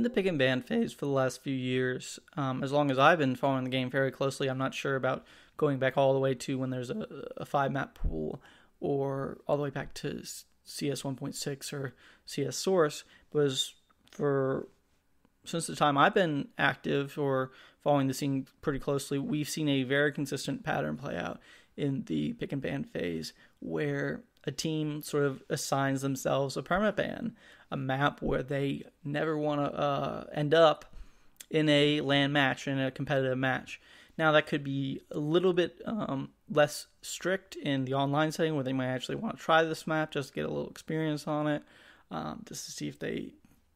in the pick and ban phase for the last few years, as long as I've been following the game very closely, I'm not sure about going back all the way to when there's a 5-map pool or all the way back to CS 1.6 or CS Source, was since the time I've been active or following the scene pretty closely, we've seen a very consistent pattern play out in the pick and ban phase where a team sort of assigns themselves a permaban, a map where they never want to end up in a LAN match, in a competitive match. Now, that could be a little bit less strict in the online setting where they might actually want to try this map just to get a little experience on it, just to see if they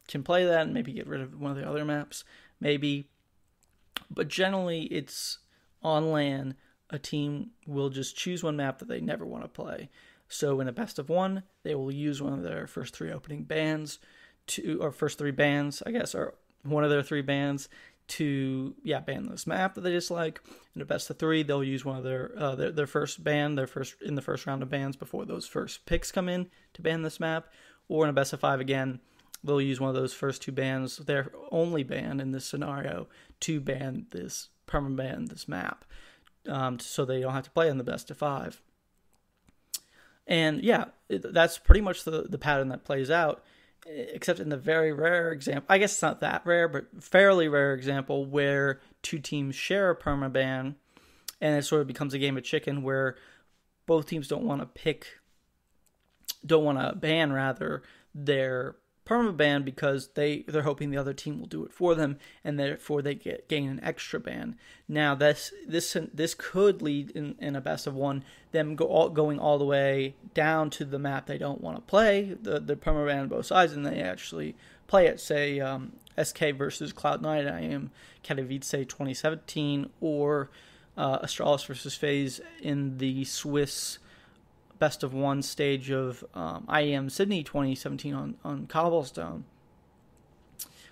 can play that and maybe get rid of one of the other maps, maybe. But generally, it's on LAN, a team will just choose one map that they never want to play. So in a best of one, they will use one of their first 3 opening bans or first 3 bans, I guess, or one of their 3 bans to ban this map that they dislike. In a best of 3, they'll use one of their first ban, in the first round of bans before those first picks come in to ban this map. Or in a best of 5 again, they'll use one of those first 2 bans, their only ban in this scenario, to ban this permaban this map, so they don't have to play in the best of 5. And that's pretty much the pattern that plays out, except in the very rare example, I guess it's not that rare, but fairly rare example where 2 teams share a permaban, and it sort of becomes a game of chicken where both teams don't want to ban their permaban because they're hoping the other team will do it for them, and therefore they gain an extra ban. Now this could lead in a best of 1 them going all the way down to the map they don't want to play, the permaban on both sides, and they actually play it. Say SK versus Cloud9 I am Katowice 2017, or Astralis versus FaZe in the Swiss best of 1 stage of IEM Sydney 2017 on Cobblestone,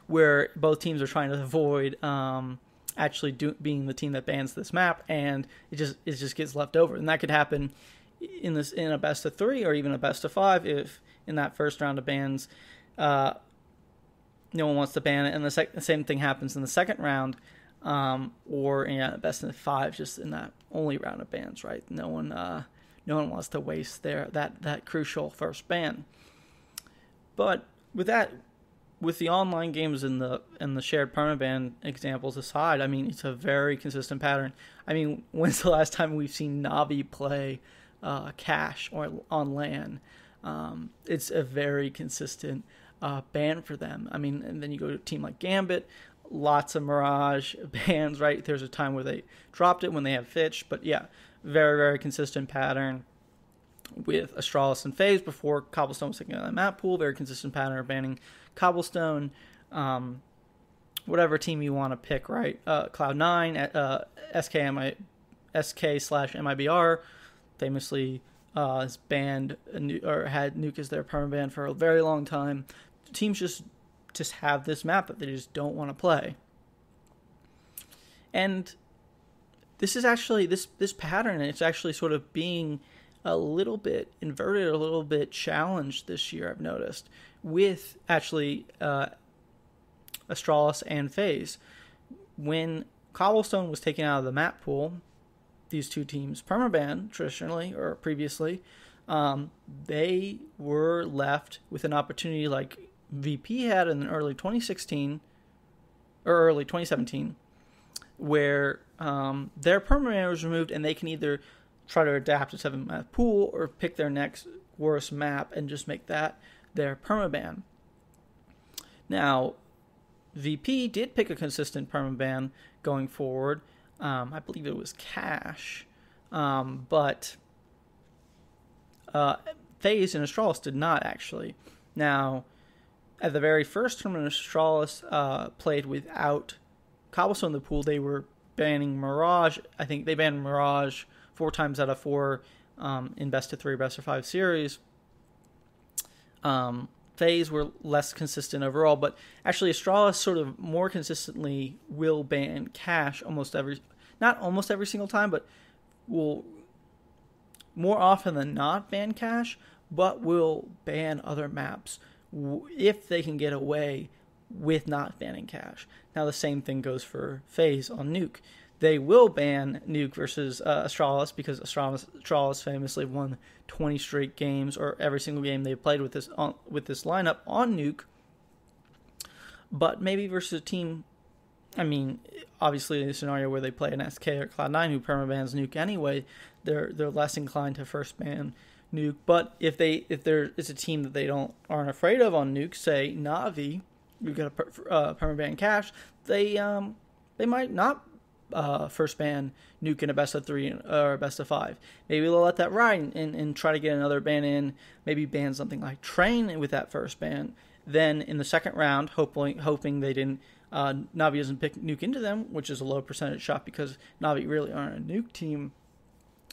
where both teams are trying to avoid being the team that bans this map, and it just gets left over. And that could happen in a best of 3 or even a best of 5 if in that first round of bans no one wants to ban it, and the same thing happens in the second round, or in a best of 5 just in that only round of bans, right? No one wants to waste that crucial first ban. But with the online games and the shared permaban examples aside, I mean, it's a very consistent pattern. I mean, when's the last time we've seen Navi play Cash or on LAN? It's a very consistent ban for them. I mean, and then you go to a team like Gambit, lots of Mirage bans, right? There's a time where they dropped it when they have Fitch, but yeah, very, very consistent pattern with Astralis and FaZe before Cobblestone was taking out that map pool. Very consistent pattern of banning Cobblestone. Whatever team you want to pick, right? Cloud9, SK/MIBR famously has banned or had Nuke as their permaban for a very long time. Teams just have this map that they just don't want to play. And this is actually, this pattern, it's actually sort of being a little bit inverted, a little bit challenged this year, I've noticed, with actually Astralis and FaZe. When Cobblestone was taken out of the map pool, these 2 teams permaban traditionally or previously, they were left with an opportunity like VP had in early 2016 or early 2017, where their permaban was removed, and they can either try to adapt to 7-map pool or pick their next worst map and just make that their permaban. Now, VP did pick a consistent permaban going forward. I believe it was Cash, but FaZe and Astralis did not actually. Now, at the very first tournament, Astralis played without Cobblestone in the pool. They were banning Mirage. I think they banned Mirage 4 times out of 4 in best of 3, best of 5 series. FaZe were less consistent overall, but actually Astralis sort of more consistently will ban Cash not almost every single time, but will more often than not ban Cash, but will ban other maps if they can get away with not banning cash. Now the same thing goes for FaZe on Nuke. They will ban Nuke versus Astralis because Astralis famously won 20 straight games, or every single game they played with this lineup on Nuke. But maybe versus a team, I mean, obviously in a scenario where they play an SK or Cloud9 who permabans Nuke anyway, they're less inclined to first ban Nuke. But if there is a team that they aren't afraid of on Nuke, say Na'Vi, you've got a permaban cash, they might not first ban Nuke in a best of 3 or best of 5. Maybe they'll let that ride and try to get another ban in. Maybe ban something like Train with that first ban. Then in the second round, hoping they didn't, Na'Vi doesn't pick Nuke into them, which is a low percentage shot because Na'Vi really aren't a Nuke team.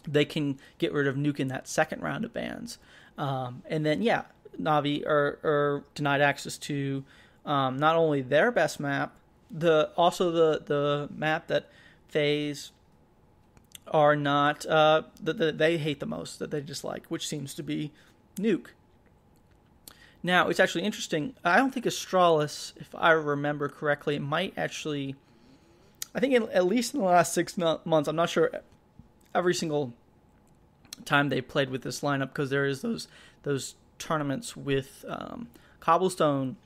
They can get rid of Nuke in that second round of bans. And then, Na'Vi are denied access to not only their best map, also the map that FaZe are not, that they hate the most, that they dislike, which seems to be Nuke. Now, it's actually interesting. I don't think Astralis, if I remember correctly, might actually, I think at least in the last 6 months, I'm not sure every single time they played with this lineup, because there is those tournaments with Cobblestone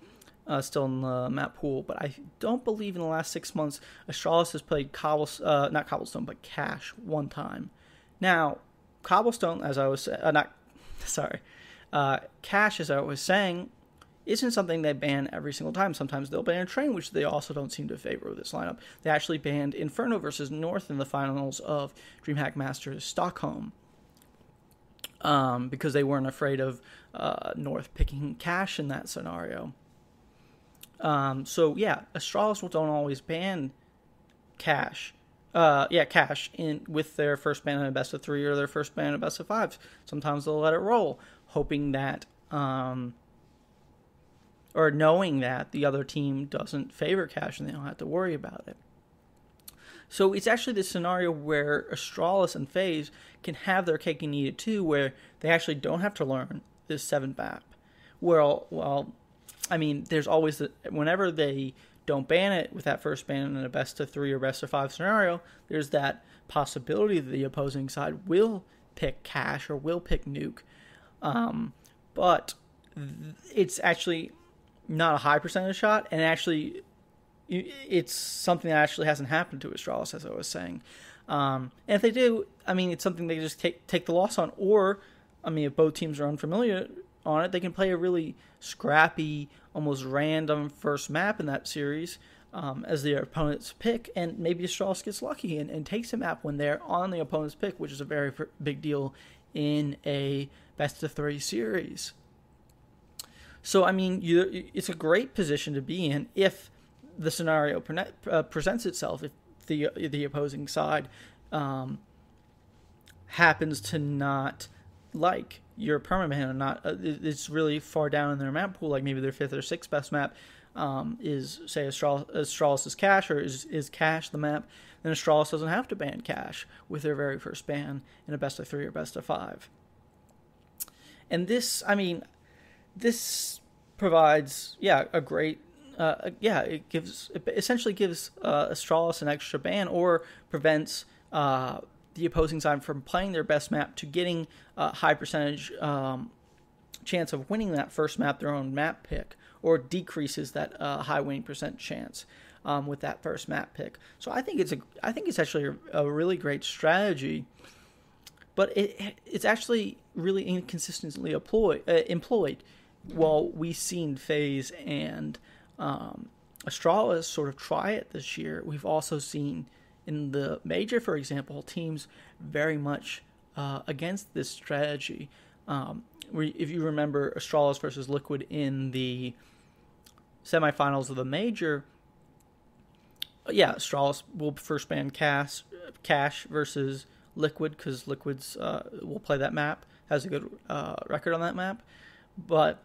still in the map pool, but I don't believe in the last 6 months Astralis has played not Cobblestone, but Cash one time. Now, Cobblestone, as I was Cash, as I was saying, isn't something they ban every single time. Sometimes they'll ban a Train, which they also don't seem to favor with this lineup. They actually banned Inferno versus North in the finals of DreamHack Masters Stockholm because they weren't afraid of North picking Cash in that scenario. Astralis don't always ban Cash. Cash with their first ban in a best of 3 or their first ban in a best of 5. Sometimes they'll let it roll, hoping that, or knowing that the other team doesn't favor Cash and they don't have to worry about it. So it's actually this scenario where Astralis and FaZe can have their cake and eat it too, where they actually don't have to learn this 7 map. There's always whenever they don't ban it with that first ban in a best of 3 or best of 5 scenario, there's that possibility that the opposing side will pick Cash or will pick Nuke. But it's actually not a high percentage shot, and actually it's something that actually hasn't happened to Astralis, as I was saying. And if they do, it's something they just take the loss on, or, if both teams are unfamiliar on it, they can play a really scrappy, almost random first map in that series as their opponent's pick, and maybe Astralis gets lucky and takes a map when they're on the opponent's pick, which is a very big deal in a best-of-3 series. So, it's a great position to be in if the scenario presents itself, if the opposing side happens to not like your permaban, or not, it's really far down in their map pool, like maybe their 5th or 6th best map is, say, Astralis' Cash, or is Cash the map, then Astralis doesn't have to ban Cash with their very first ban in a best of 3 or best of 5. And this provides, a great, it essentially gives Astralis an extra ban, or prevents the opposing side from playing their best map to getting a high percentage chance of winning that first map, their own map pick, or decreases that high winning percent chance with that first map pick. So I think it's actually a really great strategy, but it's actually really inconsistently employed. While we've seen FaZe and Astralis sort of try it this year, we've also seen in the major, for example, teams very much against this strategy. If you remember Astralis versus Liquid in the semifinals of the major, Astralis will first ban Cash versus Liquid, because Liquid's will play that map, has a good record on that map. But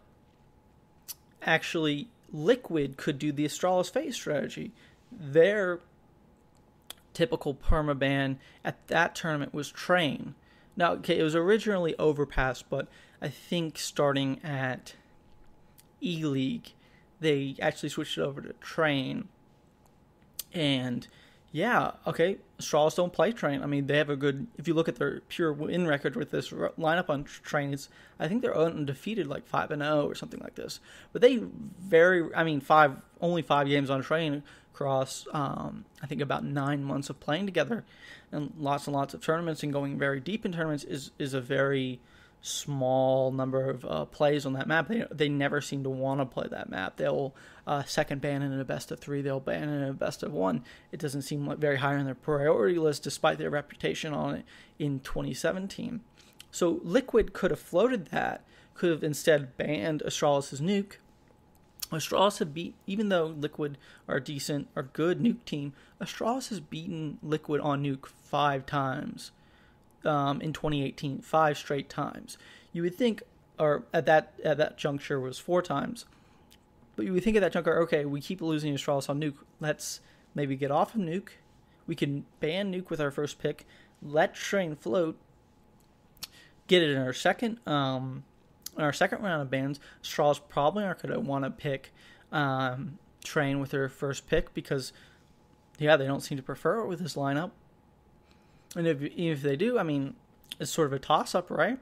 actually, Liquid could do the Astralis FaZe strategy. Their typical permaban at that tournament was Train. Now, it was originally Overpass, but I think starting at E-League, they actually switched it over to Train. And yeah, okay, Astralis don't play Train. I mean, they have a good, if you look at their pure win record with this lineup on Train, I think they're undefeated, like 5-0 or something like this. But they only 5 games on Train across, I think about 9 months of playing together and lots of tournaments and going very deep in tournaments is a very small number of plays on that map. They never seem to want to play that map. They'll second ban in a best of 3. They'll ban in a best of 1. It doesn't seem like very high on their priority list, despite their reputation on it in 2017. So Liquid could have floated that, could have instead banned Astralis' nuke. Astralis have even though Liquid are a decent or good nuke team, Astralis has beaten Liquid on nuke 5 times. In 2018, 5 straight times. You would think, or at that juncture was 4 times, but you would think at that juncture, okay, we keep losing Astralis on nuke. Let's maybe get off of nuke. We can ban nuke with our first pick. Let Train float. Get it in our second round of bans. Astralis probably aren't going to want to pick Train with their first pick because, yeah, they don't seem to prefer it with this lineup. And even if they do, I mean, it's sort of a toss-up, right?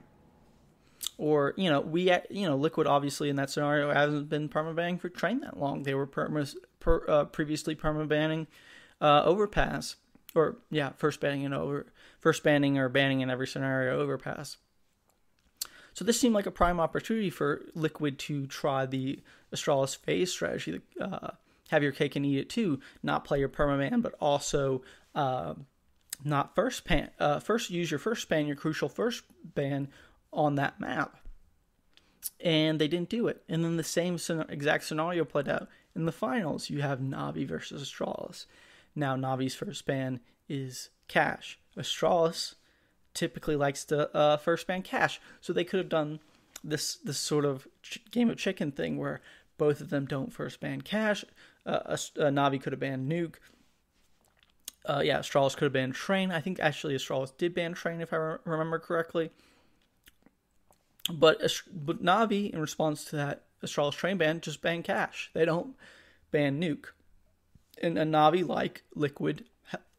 Or, Liquid obviously in that scenario hasn't been permabanning for Train that long. They were previously permabanning Overpass. Or, yeah, first banning or banning in every scenario Overpass. So this seemed like a prime opportunity for Liquid to try the Astralis FaZe strategy. Have your cake and eat it too. Not play your permaban, but also not first use your first ban, your crucial first ban on that map. And they didn't do it. And then the same exact scenario played out in the finals. You have Navi versus Astralis. Now Navi's first ban is Cash. Astralis typically likes to first ban Cash. So they could have done this sort of game of chicken thing where both of them don't first ban Cash. Navi could have banned Nuke. Astralis could have banned Train. I think actually Astralis did ban Train if I remember correctly. But Navi, in response to that Astralis Train ban, just ban Cash. They don't ban Nuke. And Navi, like Liquid,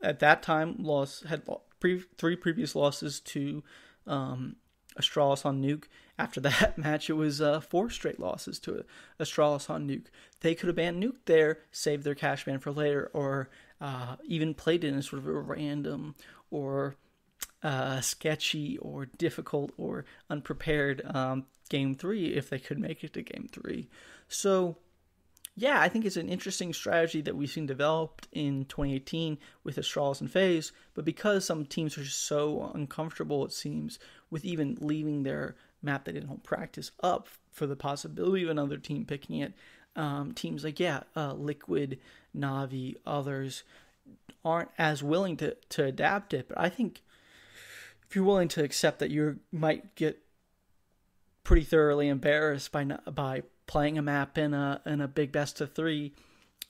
at that time had 3 previous losses to Astralis on Nuke. After that match, it was 4 straight losses to Astralis on Nuke. They could have banned Nuke there, saved their Cash ban for later, or even played it in sort of a random or sketchy or difficult or unprepared Game 3 if they could make it to Game 3. So, yeah, I think it's an interesting strategy that we've seen developed in 2018 with Astralis and FaZe, but because some teams are just so uncomfortable, it seems, with even leaving their map they didn't practice up for the possibility of another team picking it, teams like, Liquid, Navi, others aren't as willing to adapt it. But I think if you're willing to accept that you might get pretty thoroughly embarrassed by playing a map in a big best of 3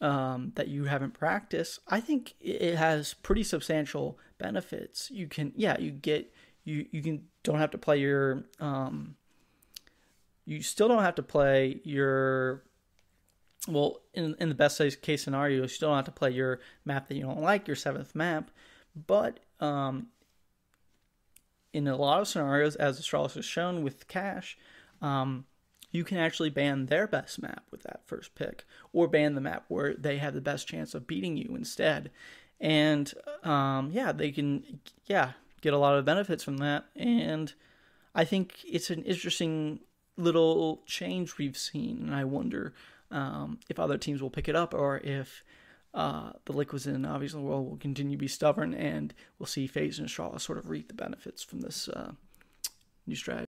that you haven't practiced, I think it has pretty substantial benefits. You can don't have to play your you still don't have to play your in the best case scenario, you still don't have to play your map that you don't like, your 7th map, but in a lot of scenarios, as Astralis has shown with Cash, you can actually ban their best map with that first pick, or ban the map where they have the best chance of beating you instead. And they can get a lot of benefits from that. And I think it's an interesting little change we've seen, and I wonder if other teams will pick it up, or if the Liquids and Navis in the world will continue to be stubborn, and we'll see FaZe and Astralis sort of reap the benefits from this new strategy.